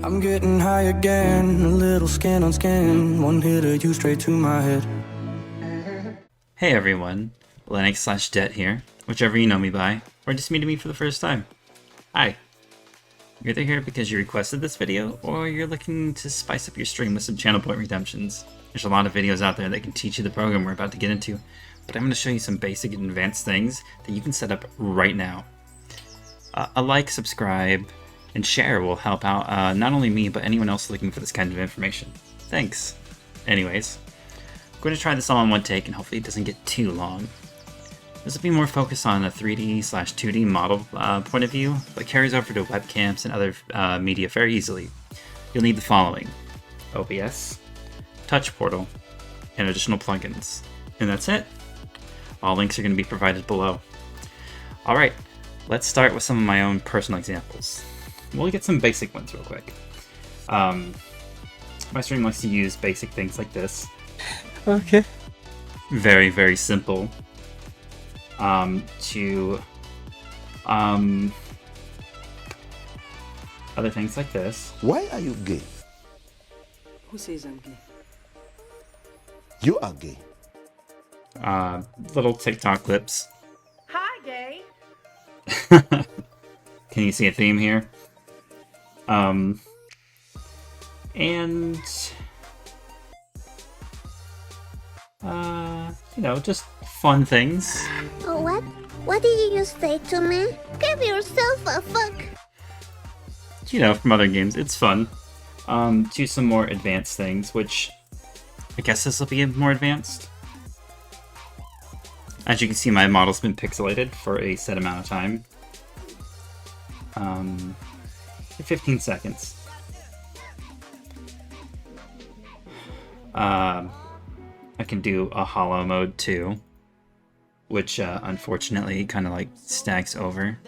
I'm getting high again, a little skin on skin, one hit of you straight to my head. Hey everyone, Lennox/Det here, whichever you know me by, or just meeting me for the first time. Hi. You're either here because you requested this video, or you're looking to spice up your stream with some channel point redemptions. There's a lot of videos out there that can teach you the program we're about to get into, but I'm going to show you some basic and advanced things that you can set up right now. A like, subscribe, and share will help out not only me, but anyone else looking for this kind of information. Thanks. Anyways, I'm going to try this all in one take, and hopefully it doesn't get too long. This will be more focused on a 3D/2D model point of view, but carries over to webcams and other media very easily. You'll need the following: OBS, Touch Portal, and additional plugins. And that's it. All links are going to be provided below. Alright, let's start with some of my own personal examples. We'll get some basic ones real quick. My stream likes to use basic things like this. Okay. Very, very simple. To other things like this. Why are you gay? Who says I'm gay? You are gay. Little TikTok clips. Hi, gay. Can you see a theme here? And you know, just fun things. Oh, what? What did you say to me? Give yourself a fuck. You know, from other games, it's fun. To some more advanced things, which I guess this will be more advanced. As you can see, my model's been pixelated for a set amount of time. 15 seconds. I can do a hollow mode too, which unfortunately kind of like stacks over.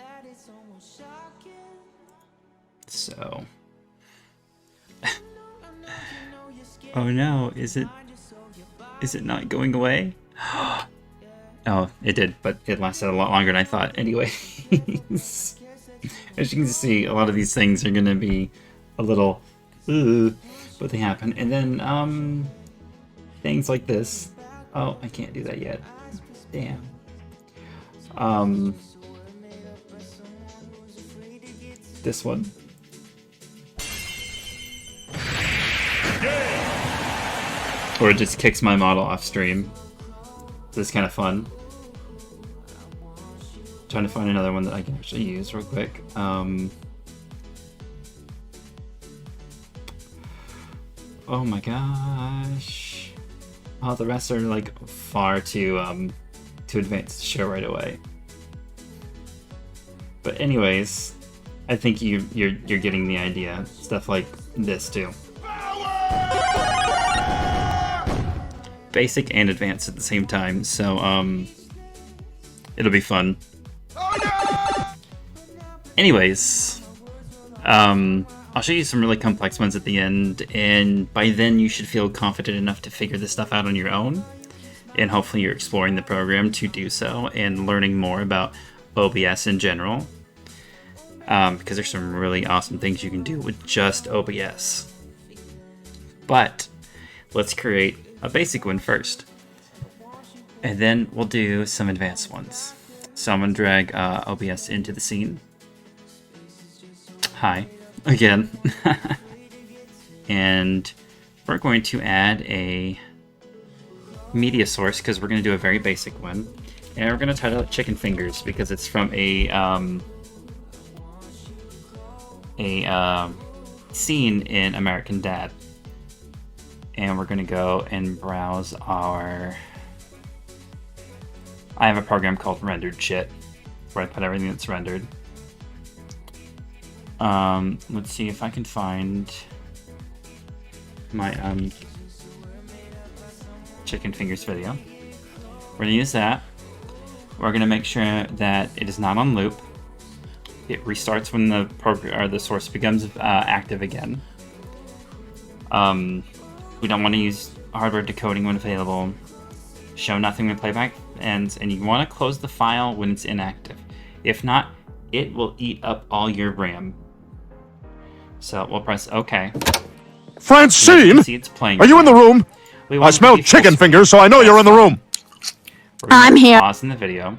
So, oh no, is it not going away? Oh, it did, but it lasted a lot longer than I thought. Anyway, as you can see, a lot of these things are going to be a little, but they happen. And then things like this. Oh, I can't do that yet. Damn. This one. Or it just kicks my model off stream. This is kind of fun. Trying to find another one that I can actually use real quick. Oh my gosh. Oh, the rest are like far too advanced to show right away. But anyways, I think you're getting the idea. Stuff like this too. Basic and advanced at the same time, so it'll be fun. Anyways, I'll show you some really complex ones at the end, and by then you should feel confident enough to figure this stuff out on your own, and hopefully you're exploring the program to do so and learning more about OBS in general, because there's some really awesome things you can do with just OBS. But let's create a basic one first, and then we'll do some advanced ones. So I'm going to drag OBS into the scene. Hi, again. And we're going to add a media source because we're going to do a very basic one. And we're going to title it Chicken Fingers because it's from a scene in American Dad. And we're going to go and browse our... I have a program called Rendered Shit, where I put everything that's rendered. Let's see if I can find my chicken fingers video. We're going to use that. We're going to make sure that it is not on loop. It restarts when the program or the source becomes active again. We don't want to use hardware decoding when available. Show nothing when playback ends, and you want to close the file when it's inactive. If not, it will eat up all your RAM. So we'll press OK. Francine, See it's playing. are you in the room? We I want it to smell be full chicken screen. fingers, so I know you're in the room. I'm here. Pause in the video.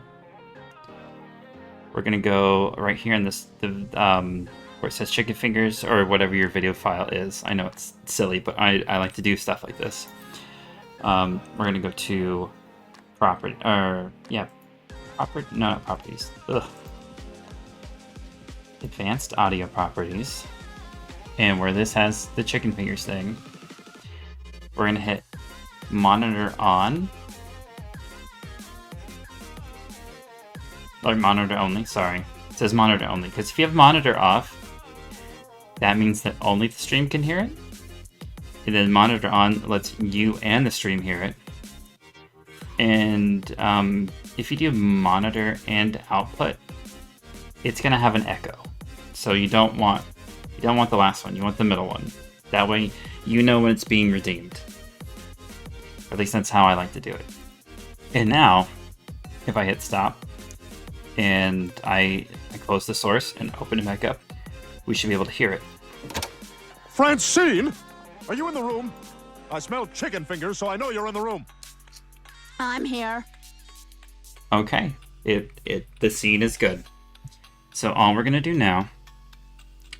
We're gonna go right here in this where it says chicken fingers or whatever your video file is. I know it's silly, but I like to do stuff like this. We're gonna go to property, or yeah, property. No, not properties. Ugh. Advanced audio properties, and where this has the chicken fingers thing, we're gonna hit monitor on. Or monitor only, sorry. It says monitor only, because if you have monitor off, that means that only the stream can hear it. And then monitor on lets you and the stream hear it. And if you do monitor and output, it's gonna have an echo. So you don't want the last one, you want the middle one. That way you know when it's being redeemed. Or at least that's how I like to do it. And now, if I hit stop, and I close the source and open it back up, we should be able to hear it. Francine, are you in the room? I smell chicken fingers, so I know you're in the room. I'm here. Okay, the scene is good. So all we're gonna do now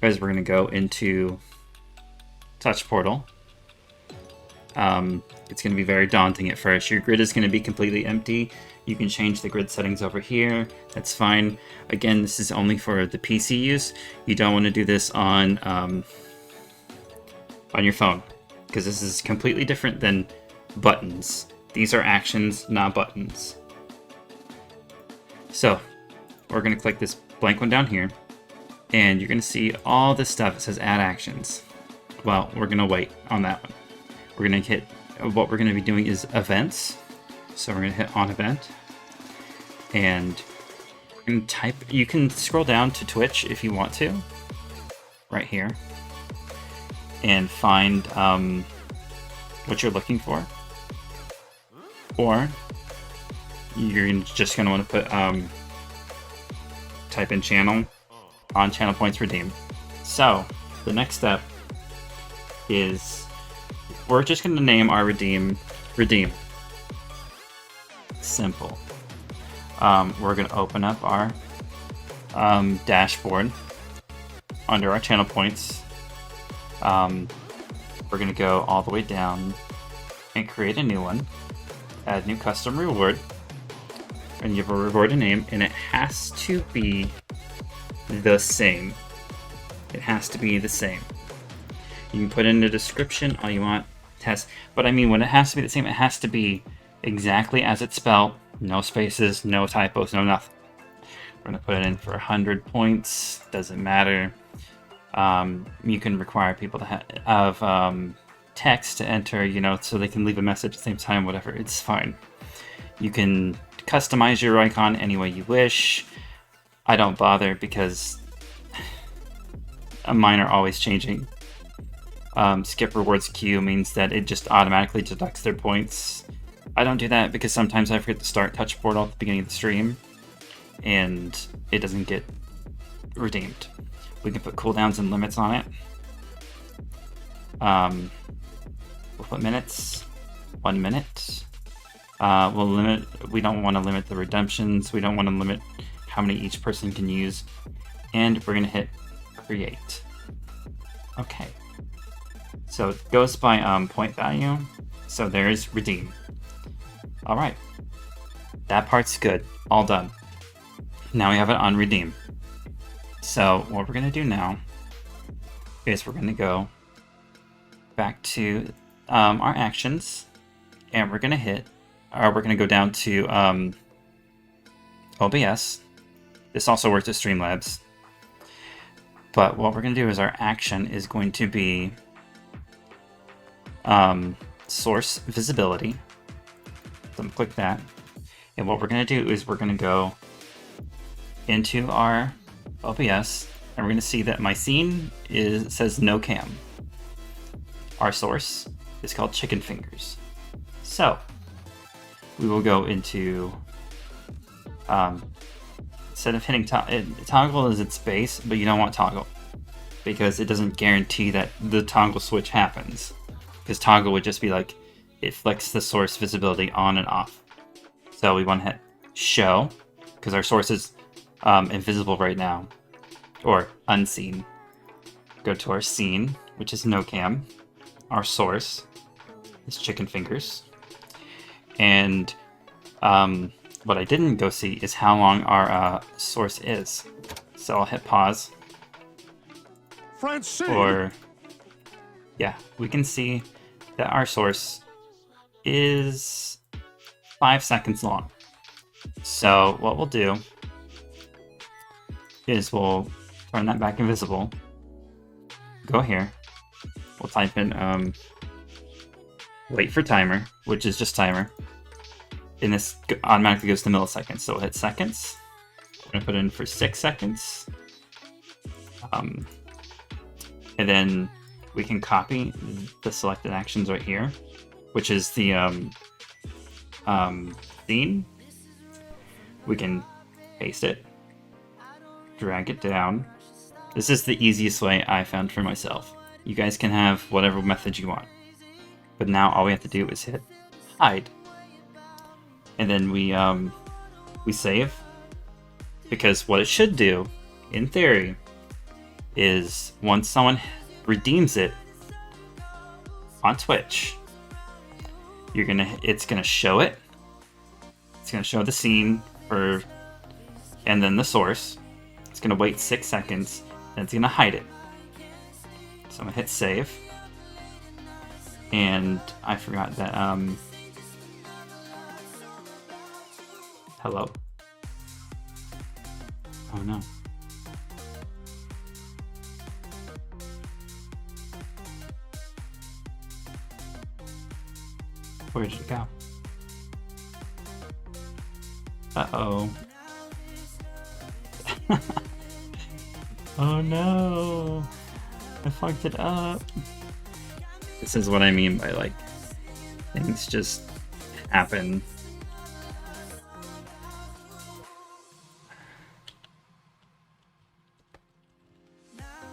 is we're gonna go into Touch Portal. It's gonna be very daunting at first. Your grid is gonna be completely empty. You can change the grid settings over here. That's fine. Again, this is only for the PC use. You don't want to do this on your phone, because this is completely different than buttons. These are actions, not buttons. So we're going to click this blank one down here, and you're going to see all this stuff. It says add actions. Well, we're going to wait on that one. We're going to hit, what we're going to be doing is events. So we're going to hit on event, and type, you can scroll down to Twitch if you want to, right here, and find what you're looking for. Or you're just going to want to put, type in channel, on channel points redeemed. So the next step is we're just going to name our redeem. Simple. We're going to open up our dashboard under our channel points. We're going to go all the way down and create a new one. Add new custom reward. And you have a reward name, and it has to be the same. It has to be the same. You can put in the description all you want. Test, but I mean, when it has to be the same, it has to be exactly as it's spelled. No spaces, no typos, no nothing. We're gonna put it in for 100 points. Doesn't matter. You can require people to have text to enter, you know, so they can leave a message at the same time. Whatever, it's fine. You can customize your icon any way you wish. I don't bother because mine are always changing. Skip rewards queue means that it just automatically deducts their points. I don't do that because sometimes I forget to start Touch Portal at the beginning of the stream, and it doesn't get redeemed. We can put cooldowns and limits on it. We'll put minutes, 1 minute. We'll limit, we don't want to limit the redemptions. We don't want to limit how many each person can use. And we're going to hit create. Okay. So it goes by point value. So there's redeem. All right. That part's good. All done. Now we have it on redeem. So what we're going to do now is we're going to go back to our actions, and we're going to hit, or we're going to go down to OBS. This also works with Streamlabs. But what we're going to do is our action is going to be source visibility. So I'm click that. And what we're going to do is we're going to go into our OBS, and we're going to see that my scene says no cam. Our source is called chicken fingers. So we will go into instead of hitting toggle is its base, but you don't want toggle. because it doesn't guarantee that the toggle switch happens. Because toggle would just be like, it flicks the source visibility on and off. So we want to hit show, because our source is invisible right now, or unseen. Go to our scene, which is no cam. Our source is chicken fingers. And what I didn't go see is how long our source is. So I'll hit pause. Francine! Or, yeah, we can see that our source is 5 seconds long. So what we'll do is we'll turn that back invisible. Go here. We'll type in wait for timer, which is just timer. And this automatically goes to milliseconds. So we'll hit seconds. We're gonna put in for 6 seconds. And then we can copy the selected actions right here, which is the scene. We can paste it, drag it down. This is the easiest way I found for myself. You guys can have whatever method you want. But now all we have to do is hit hide. And then we save. Because what it should do, in theory, is once someone redeems it on Twitch, it's gonna show it. It's gonna show the scene and then the source. It's gonna wait 6 seconds, and it's gonna hide it. So I'm gonna hit save. And I forgot that hello. Oh no. Where did it go? Uh-oh. Oh no! I fucked it up. This is what I mean by, like, things just happen.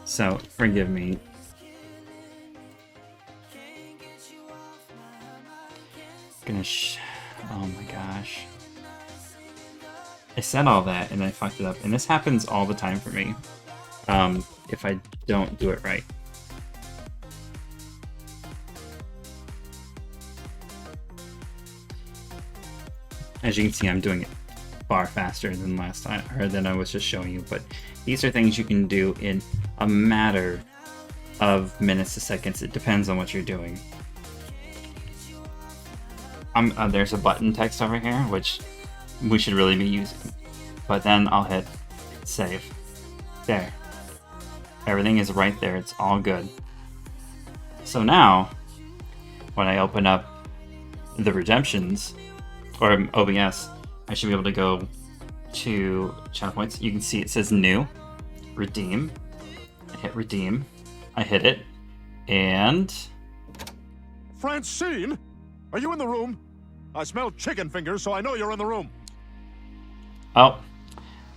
So, forgive me. Oh my gosh. I said all that and I fucked it up. And this happens all the time for me. If I don't do it right. As you can see, I'm doing it far faster than last time, or than I was just showing you, but these are things you can do in a matter of minutes to seconds. It depends on what you're doing. There's a button text over here, which we should really be using. But then I'll hit save. There. Everything is right there. It's all good. So now, when I open up the redemptions, or OBS, I should be able to go to channel points. You can see it says new, redeem. I hit redeem. I hit it, and Francine? Are you in the room? I smell chicken fingers, so I know you're in the room. oh,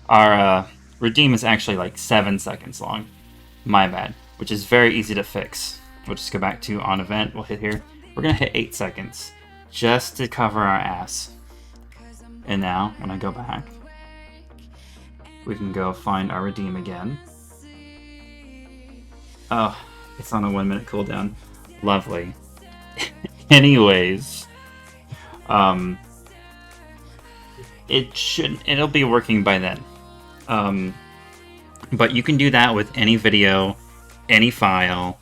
our redeem is actually like 7 seconds long. My bad, which is very easy to fix. We'll just go back to on event. We'll hit here. We're gonna hit 8 seconds just to cover our ass. And now, when I go back, we can go find our redeem again. Oh, it's on a 1 minute cooldown. Lovely. Anyways, it'll be working by then. But you can do that with any video, any file,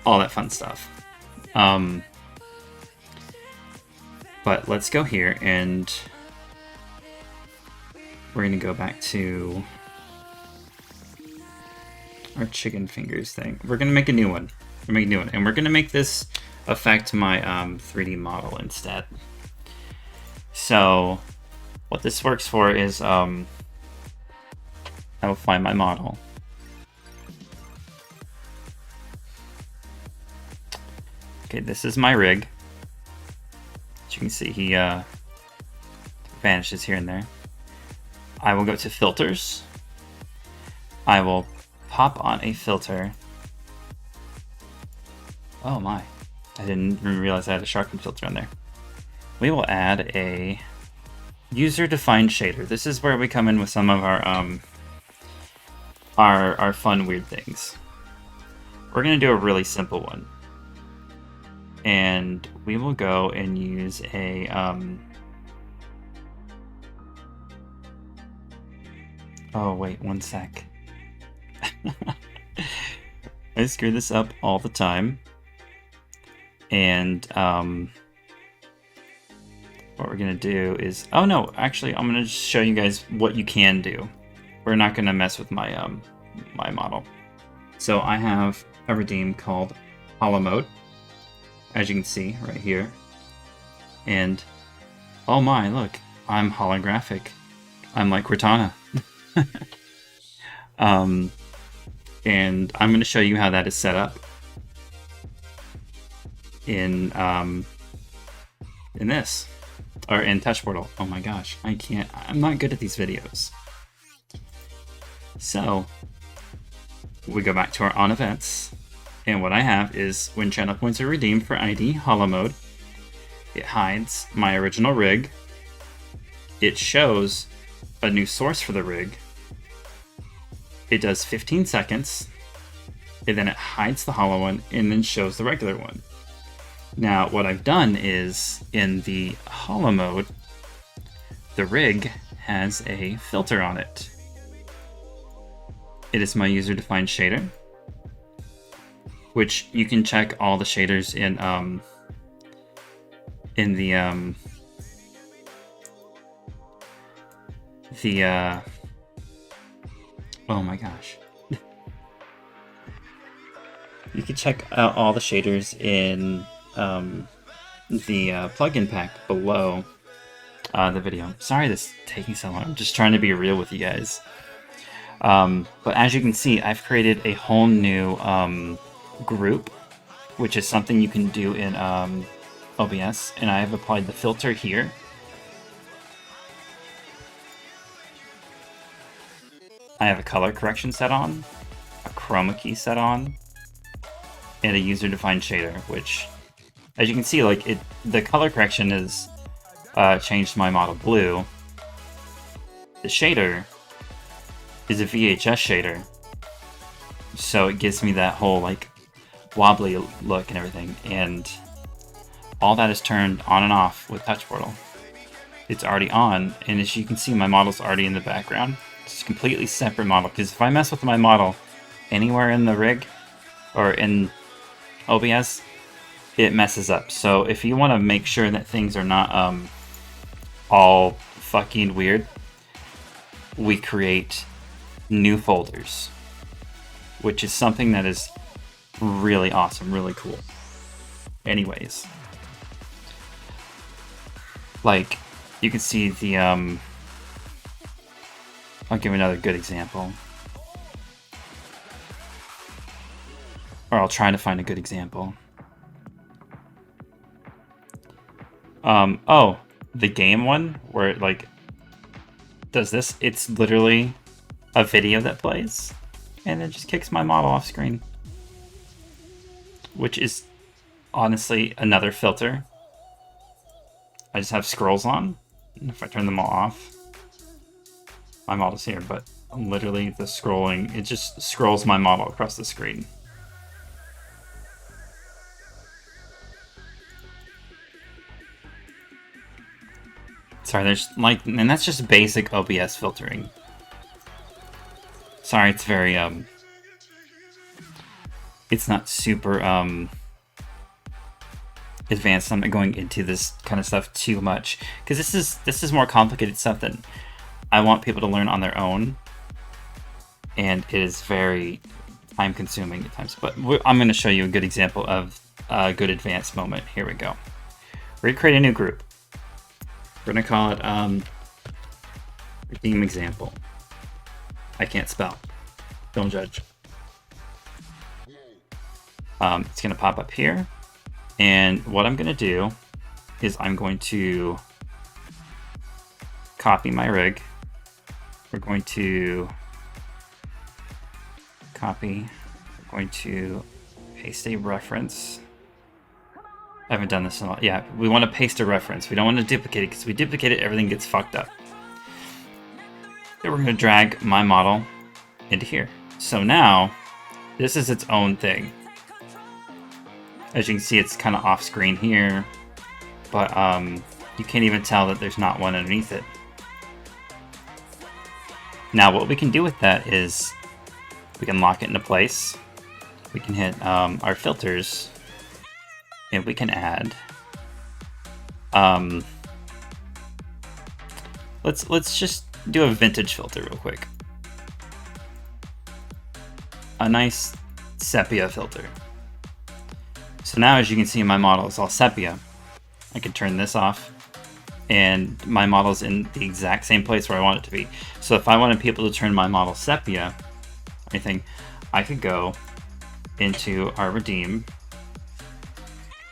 all that fun stuff. But let's go here and we're gonna go back to our chicken fingers thing. We're gonna make a new one. And we're gonna make this affect my 3D model instead. So what this works for is I will find my model. Okay, this is my rig. As you can see, he vanishes here and there. I will go to filters. I will pop on a filter. Oh my, I didn't even realize I had a sharpen filter on there. We will add a user-defined shader. This is where we come in with some of our fun weird things. We're gonna do a really simple one, and we will go and use a oh wait, one sec. I screw this up all the time, and what we're gonna do is, oh no, actually I'm gonna just show you guys what you can do. We're not gonna mess with my my model. So I have a redeem called Holo Mode, as you can see right here, and oh my, look, I'm holographic. I'm like Cortana. And I'm going to show you how that is set up in this, or in Touch Portal. Oh my gosh, I'm not good at these videos. So we go back to our on events, and what I have is when channel points are redeemed for ID Holo Mode, it hides my original rig, it shows a new source for the rig, it does 15 seconds, and then it hides the holo one and then shows the regular one. Now what I've done is, in the holo mode, the rig has a filter on it. It is my user-defined shader, which you can check all the shaders in the oh my gosh. You can check out all the shaders in the plugin pack below the video. Sorry this is taking so long. I'm just trying to be real with you guys. But as you can see, I've created a whole new group, which is something you can do in OBS, and I have applied the filter here. I have a color correction set on, a chroma key set on, and a user-defined shader, which, as you can see, like the color correction is changed my model blue. The shader is a VHS shader, so it gives me that whole like wobbly look and everything, and all that is turned on and off with Touch Portal. It's already on, and as you can see, my model's already in the background. It's a completely separate model, because if I mess with my model anywhere in the rig or in OBS, it messes up. So if you want to make sure that things are not all fucking weird, we create new folders, which is something that is really awesome, really cool. Anyways, like you can see the I'll give another good example. Or I'll try to find a good example. Oh, the game one, where it like does this, it's literally a video that plays, and it just kicks my model off screen. Which is honestly another filter. I just have scrolls on, and if I turn them all off, my model's here, but literally the scrolling, it just scrolls my model across the screen. Sorry, there's like, and that's just basic OBS filtering. Sorry, it's very, it's not super, advanced. I'm not going into this kind of stuff too much, because this is more complicated stuff than I want people to learn on their own, and it is very time consuming at times, but I'm going to show you a good example of a good advanced moment. Here we go. We're going to create a new group. We're going to call it Redeem Example. I can't spell. Don't judge. It's going to pop up here, and what I'm going to do is I'm going to copy my rig. We're going to copy. I'm going to paste a reference. I haven't done this in a lot. Yeah, we want to paste a reference. We don't want to duplicate it, because we duplicate it, everything gets fucked up. Then we're going to drag my model into here. So now, this is its own thing. As you can see, it's kind of off screen here, but you can't even tell that there's not one underneath it. Now what we can do with that is we can lock it into place. We can hit our filters, and we can add let's just do a vintage filter real quick. A nice sepia filter. So now, as you can see, my model is all sepia. I can turn this off, and my model's in the exact same place where I want it to be. So if I wanted people to turn my model sepia, I could go into our redeem.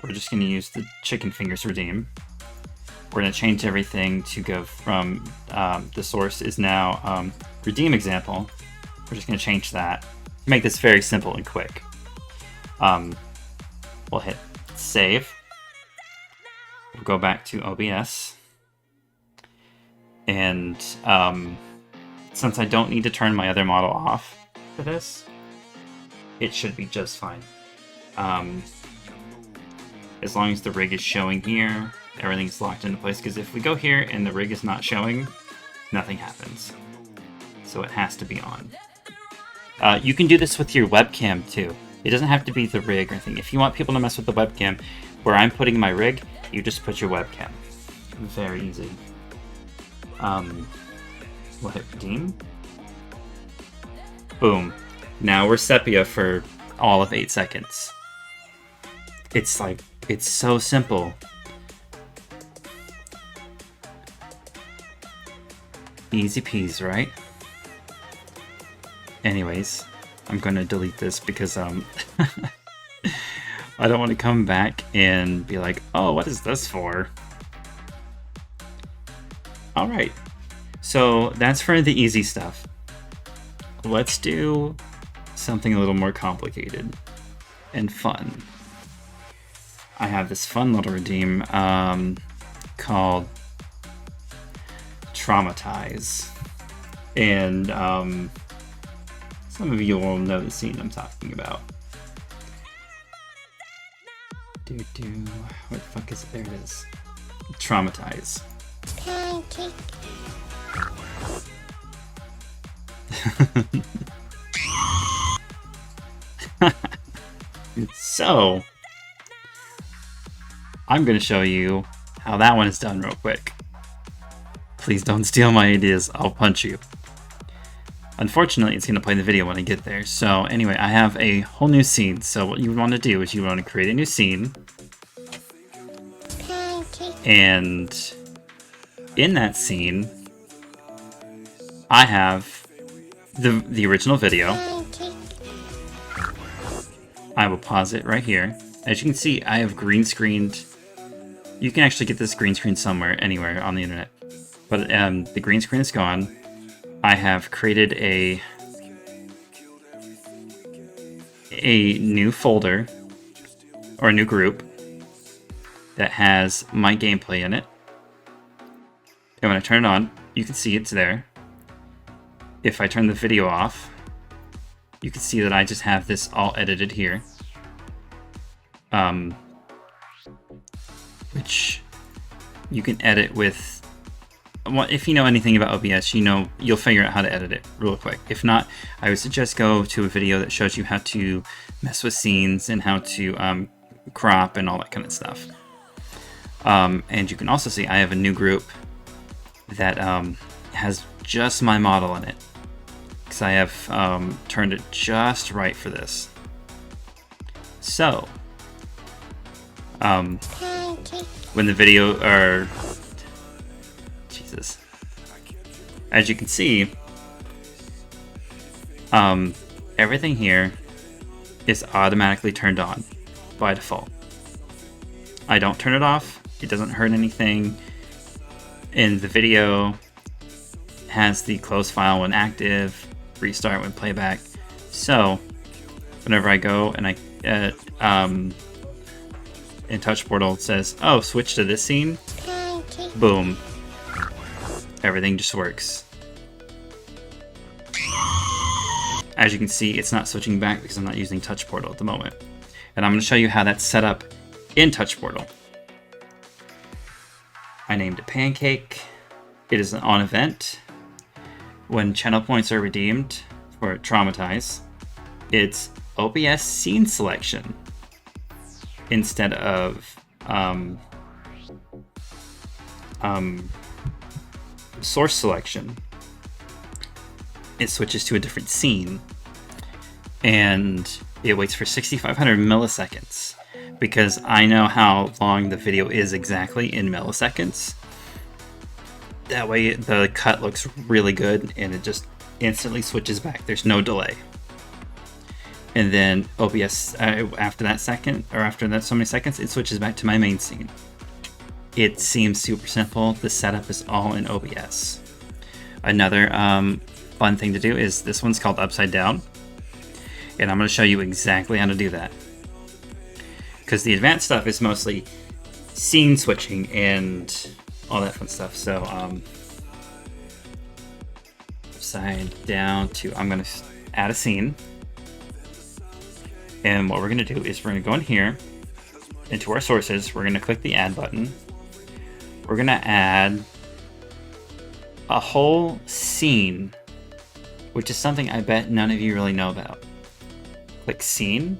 We're just going to use the chicken fingers redeem. We're going to change everything to go from the source is now redeem example. We're just going to change that. Make this very simple and quick. We'll hit save. We'll go back to OBS. And since I don't need to turn my other model off for this, it should be just fine. As long as the rig is showing here, everything's locked into place, because if we go here and the rig is not showing, nothing happens. So it has to be on. You can do this with your webcam too. It doesn't have to be the rig or anything. If you want people to mess with the webcam, where I'm putting my rig, you just put your webcam. Very easy. We'll hit redeem. Boom. Now we're sepia for all of 8 seconds. It's so simple. Easy peasy, right? Anyways, I'm going to delete this because I don't want to come back and be like, oh, what is this for? Alright, so that's for the easy stuff. Let's do something a little more complicated and fun. I have this fun little redeem called Traumatize. And some of you will know the scene I'm talking about. Where the fuck is it? There it is. Traumatize. Pancake. So, I'm going to show you how that one is done real quick. Please don't steal my ideas, I'll punch you. Unfortunately, it's going to play the video when I get there. So anyway, I have a whole new scene. So what you want to do is you want to create a new scene. Pancake. And in that scene, I have the original video. Pancake. I will pause it right here. As you can see, I have green screened. You can actually get this green screen somewhere, anywhere on the internet. But the green screen is gone. I have created a new folder, or a new group, that has my gameplay in it. And when I turn it on, you can see it's there. If I turn the video off, you can see that I just have this all edited here. Which you can edit with. If you know anything about OBS, you'll figure out how to edit it real quick. If not, I would suggest go to a video that shows you how to mess with scenes and how to crop and all that kind of stuff. And you can also see I have a new group that has just my model in it, because I have turned it just right for this. So, when the video, or Jesus, as you can see, everything here is automatically turned on by default. I don't turn it off. It doesn't hurt anything. And the video has the close file when active, restart when playback. So whenever I go and I in Touch Portal, it says, oh, switch to this scene. Boom. Everything just works. As you can see, it's not switching back because I'm not using Touch Portal at the moment. And I'm going to show you how that's set up in Touch Portal. I named it Pancake. It is an on event. When channel points are redeemed for Traumatize, it's OBS scene selection instead of source selection. It switches to a different scene, and it waits for 6,500 milliseconds because I know how long the video is exactly in milliseconds. That way the cut looks really good and it just instantly switches back. There's no delay. And then OBS, after that second, or after that so many seconds, it switches back to my main scene. It seems super simple. The setup is all in OBS. Another fun thing to do is this one's called Upside Down. And I'm going to show you exactly how to do that. Because the advanced stuff is mostly scene switching and all that fun stuff. So upside down to, I'm going to add a scene. And what we're going to do is we're going to go in here into our sources. We're going to click the add button. We're going to add a whole scene, which is something I bet none of you really know about. Click scene.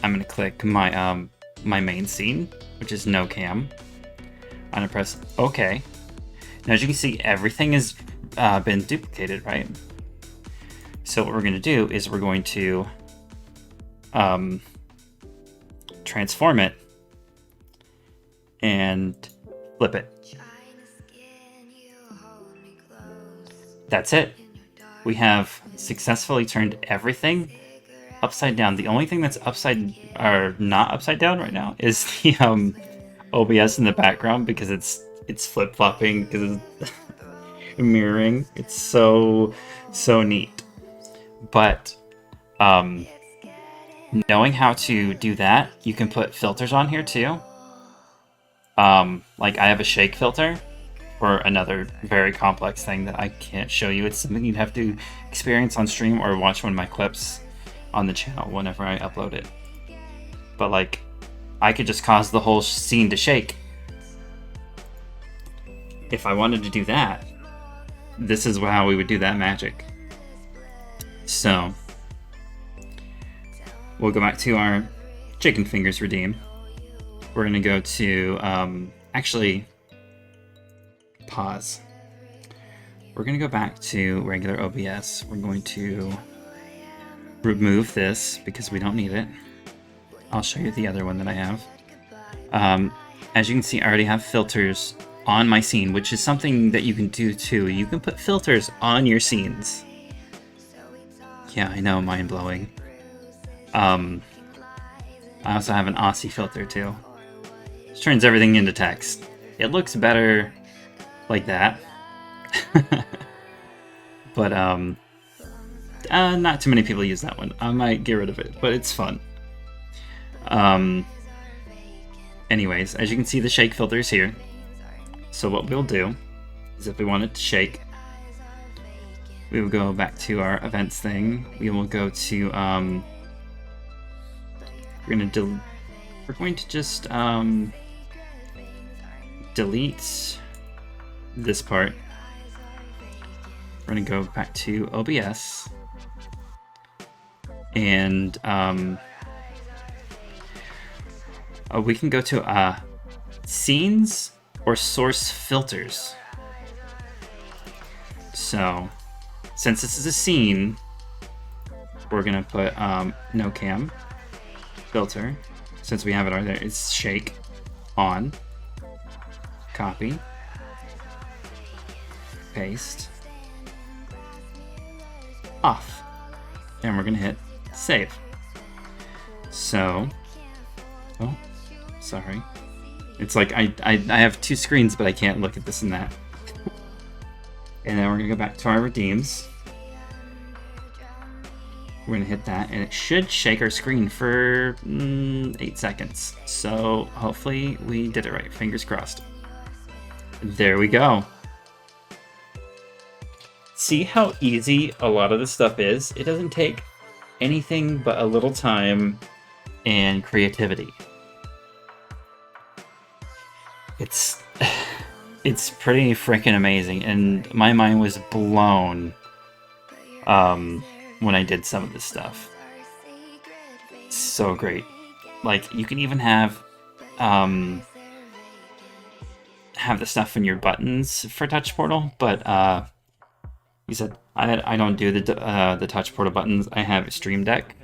I'm going to click my my main scene, which is no cam. I'm going to press OK. Now, as you can see, everything has been duplicated, right? So what we're going to do is we're going to transform it and flip it. That's it. We have successfully turned everything upside down. The only thing that's upside or not upside down right now is the OBS in the background because it's flip-flopping because it's mirroring. It's so neat. But knowing how to do that, you can put filters on here too. Like I have a shake filter for another very complex thing that I can't show you. It's something you'd have to experience on stream or watch one of my clips on the channel whenever I upload it. But like, I could just cause the whole scene to shake. If I wanted to do that, this is how we would do that magic. So we'll go back to our chicken fingers redeem. We're gonna go to, actually, pause. We're gonna go back to regular OBS. We're going to remove this because we don't need it. I'll show you the other one that I have. As you can see, I already have filters on my scene, which is something that you can do too. You can put filters on your scenes. Yeah, I know, mind-blowing. I also have an Aussie filter too. Which turns everything into text. It looks better like that. But not too many people use that one. I might get rid of it, but it's fun. Anyways, as you can see, the shake filter is here. So what we'll do is if we want it to shake, we will go back to our events thing. We will go to we're going to just delete this part. We're going to go back to OBS and we can go to scenes or source filters. So since this is a scene, we're going to put no cam filter. Since we have it right there, it's shake on, copy, paste, off, and we're gonna hit save. So, oh, sorry. It's like I have two screens, but I can't look at this and that. And then we're gonna go back to our redeems. We're gonna hit that, and it should shake our screen for 8 seconds. So hopefully we did it right. Fingers crossed. There we go. See how easy a lot of this stuff is? It doesn't take anything but a little time and creativity. It's pretty freaking amazing, and my mind was blown when I did some of this stuff. It's so great. Like, you can even have the stuff in your buttons for Touch Portal, but you said I don't do the Touch Portal buttons. I have Stream Deck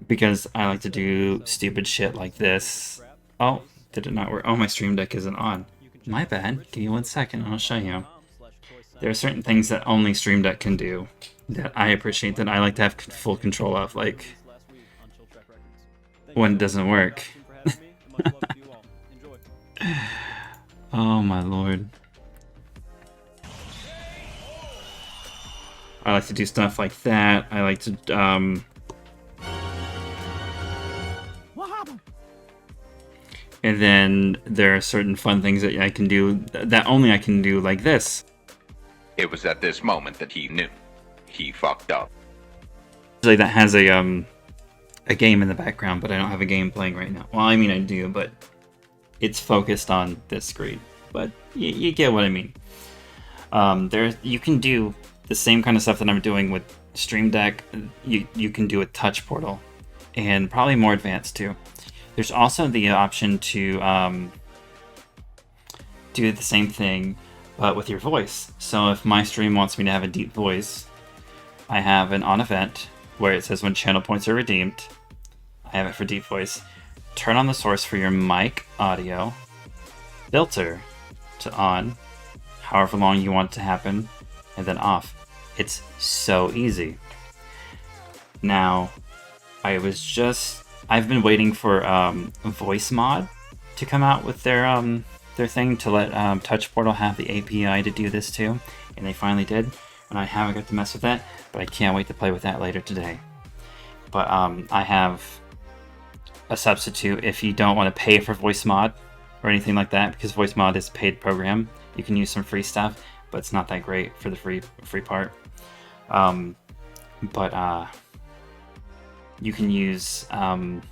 because I like to do stupid shit like this. Oh, did it not work? Oh, my Stream Deck isn't on. My bad. Give me 1 second and I'll show you. There are certain things that only Stream Deck can do that I appreciate, that I like to have full control of, like when it doesn't work. Oh my lord. I like to do stuff like that. I like to What happened? and then there are certain fun things that I can do that only I can do, like this. It was at this moment that he knew. He fucked up. Usually that has a game in the background, but I don't have a game playing right now. Well, I mean I do, but it's focused on this screen. But you get what I mean. You can do the same kind of stuff that I'm doing with Stream Deck. You can do with Touch Portal, and probably more advanced too. There's also the option to do the same thing, but with your voice. So if my stream wants me to have a deep voice, I have an on event where it says when channel points are redeemed. I have it for deep voice. Turn on the source for your mic audio, filter to on, however long you want it to happen, and then off. It's so easy. Now, I've been waiting for Voice Mod to come out with their thing to let Touch Portal have the API to do this too, and they finally did. And I haven't got to mess with that, but I can't wait to play with that later today. But I have a substitute if you don't want to pay for Voice Mod or anything like that, because Voice Mod is a paid program. You can use some free stuff, but it's not that great for the free part. You can use the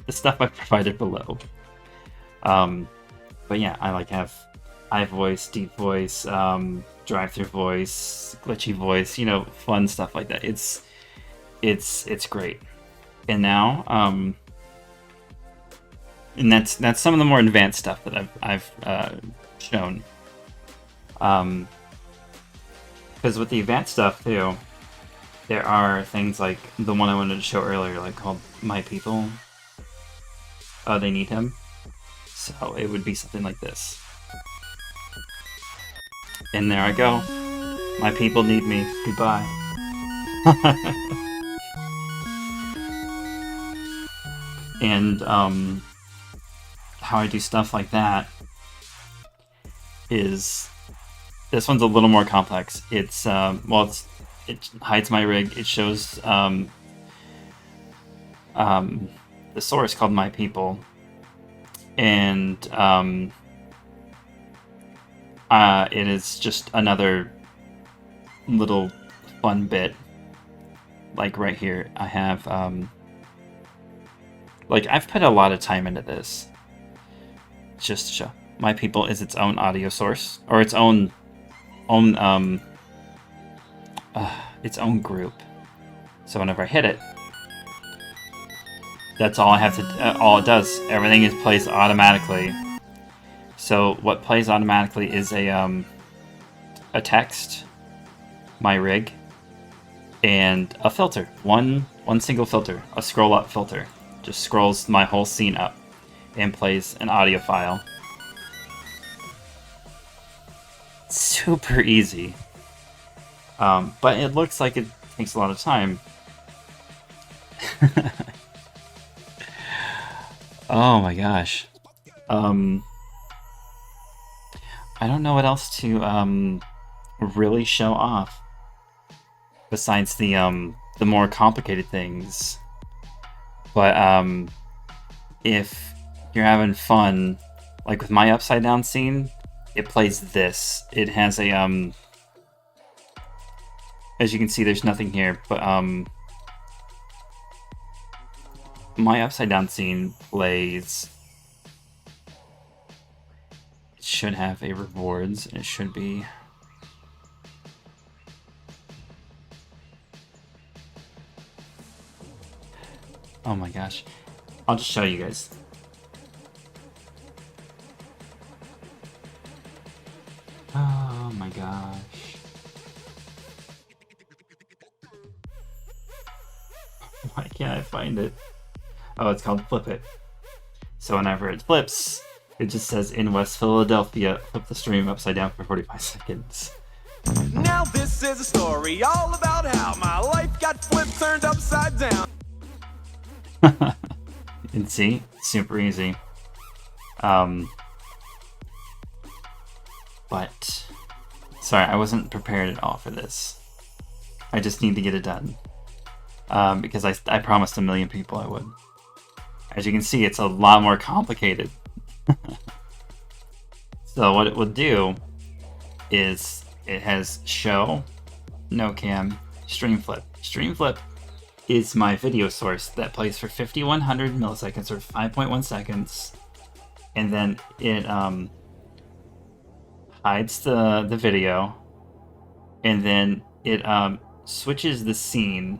stuff I provided below. But yeah, I like have iVoice, Deep Voice, drive-through voice, glitchy voice, fun stuff like that. It's great. And now, and that's some of the more advanced stuff that I've shown. Because with the advanced stuff too, there are things like the one I wanted to show earlier, like called My People. Oh, they need him. So it would be something like this. And there I go. My people need me. Goodbye. And how I do stuff like that is, this one's a little more complex. It's it hides my rig. It shows the source called My People, and it is just another little fun bit. Like right here, I have like I've put a lot of time into this. Just to show My People is its own audio source, or its own group. So whenever I hit it, that's all I have to. All it does, everything plays automatically. So what plays automatically is a text, my rig, and a filter. One single filter, a scroll up filter, just scrolls my whole scene up and plays an audio file. Super easy. But it looks like it takes a lot of time. Oh my gosh. I don't know what else to really show off. Besides the more complicated things. But if you're having fun, like with my upside down scene, it plays this. It has a as you can see, there's nothing here, but my upside down scene plays. It should have a rewards, and it should be. Oh my gosh. I'll just show you guys. Oh my gosh. Why can't I find it? Oh, it's called Flip It. So whenever it flips, it just says in West Philadelphia, flip the stream upside down for 45 seconds. Now this is a story all about how my life got flipped, turned upside down. And see, super easy. But sorry, I wasn't prepared at all for this. I just need to get it done. Because I promised a million people I would. As you can see, it's a lot more complicated. So what it will do is it has show, no cam, stream flip. Stream flip is my video source that plays for 5100 milliseconds or 5.1 seconds, and then it hides the video, and then it switches the scene.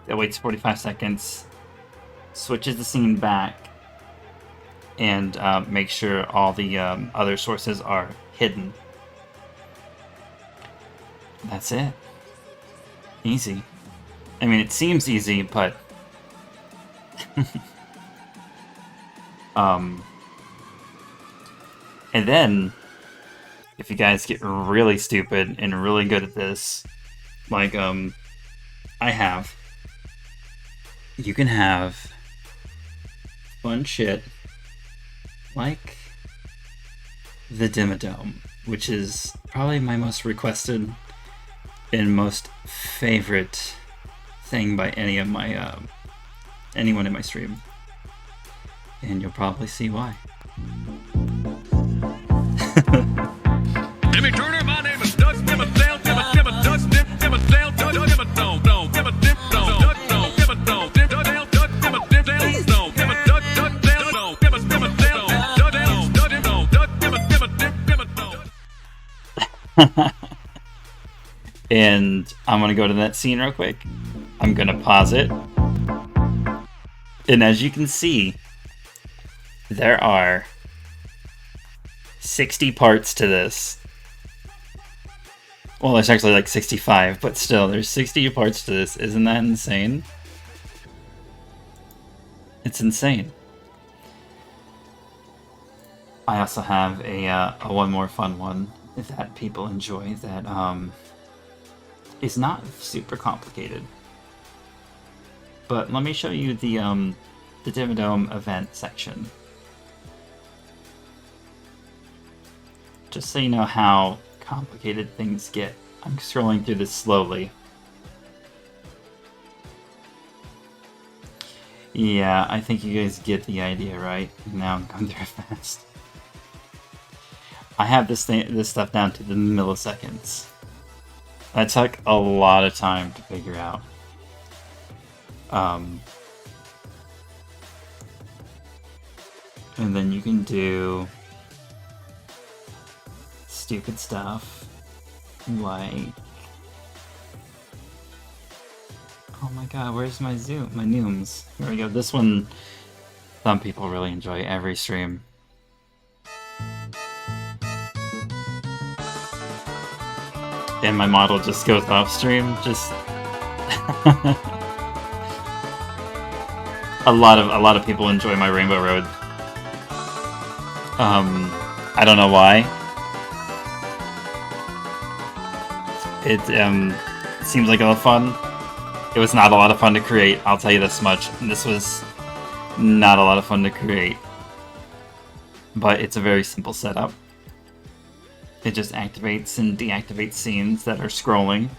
It waits 45 seconds, switches the scene back, and makes sure all the other sources are hidden. That's it. Easy. I mean, it seems easy, but and then if you guys get really stupid and really good at this, like I have, you can have fun shit like the Dimmadome, which is probably my most requested and most favorite thing by any of my anyone in my stream, and you'll probably see why. Jimmy Turner, my name is Dutch Dimmadome, And I'm gonna go to that scene real quick. I'm gonna pause it. And as you can see, there are 60 parts to this. Well, there's actually like 65, but still, there's 60 parts to this. Isn't that insane? It's insane. I also have a one more fun one that people enjoy that is not super complicated. But let me show you the Dimmadome event section. Just so you know how complicated things get. I'm scrolling through this slowly. Yeah, I think you guys get the idea, right? Now I'm going through it fast. I have this stuff down to the milliseconds. That took a lot of time to figure out. And then you can do stupid stuff like, oh my god, where's my nooms? Here we go. This one, some people really enjoy every stream. And my model just goes off stream, just a lot of people enjoy my Rainbow Road. I don't know why. It seems like a lot of fun. It was not a lot of fun to create, I'll tell you this much. This was not a lot of fun to create. but it's a very simple setup. It just activates and deactivates scenes that are scrolling.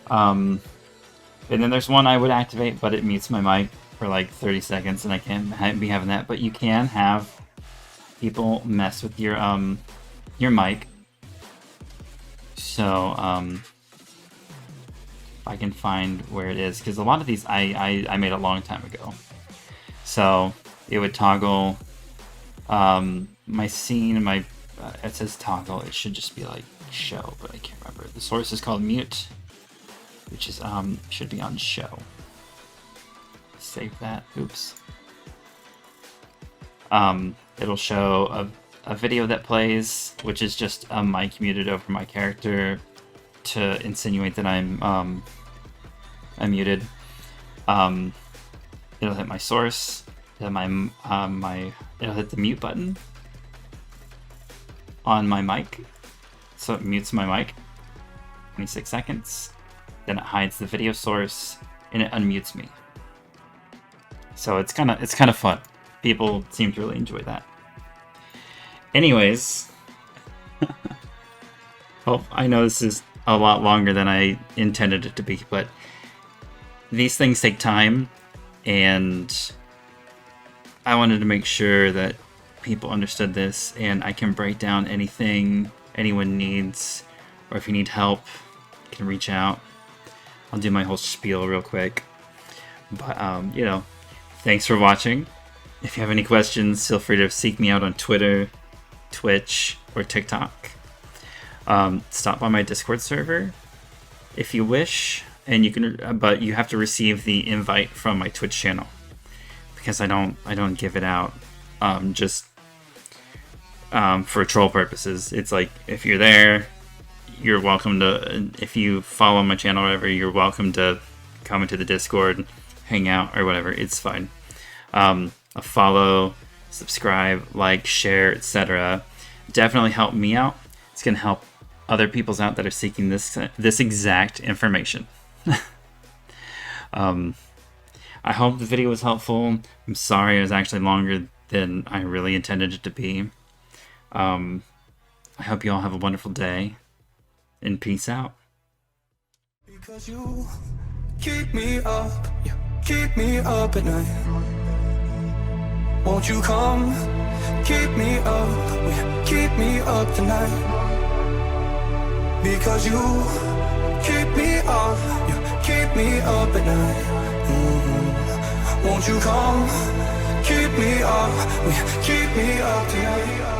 And then there's one I would activate, but it mutes my mic for like 30 seconds, and I can't be having that. But you can have people mess with your mic. So if I can find where it is, because a lot of these I made a long time ago. So it would toggle my scene, it says toggle. It should just be like show, but I can't remember. The source is called mute, which is should be on show. Save that. Oops. It'll show a video that plays, which is just a mic muted over my character to insinuate that I'm muted. It'll hit my source. It'll hit the mute button on my mic, so it mutes my mic. 26 seconds. Then it hides the video source and it unmutes me. So it's kind of fun. People seem to really enjoy that. Anyways, well, I know this is a lot longer than I intended it to be, but these things take time, and I wanted to make sure that people understood this, and I can break down anything anyone needs, or if you need help, you can reach out. I'll do my whole spiel real quick. But, you know, thanks for watching. If you have any questions, feel free to seek me out on Twitter, Twitch, or TikTok. Stop by my Discord server if you wish, and you can, but you have to receive the invite from my Twitch channel, because I don't give it out just for troll purposes. It's like, if you're there, you're welcome to, if you follow my channel or whatever, you're welcome to come into the Discord, hang out, or whatever. It's fine. A follow, subscribe, like, share, etc. definitely help me out. It's gonna help other people's out that are seeking this exact information. I hope the video was helpful. I'm sorry it was actually longer than I really intended it to be. I hope you all have a wonderful day, and peace out. Because you keep me up, you keep me up at night. Won't you come, keep me up, will you keep me up tonight? Because you keep me up, you keep me up at night. Won't you come, keep me up, will you keep me up tonight?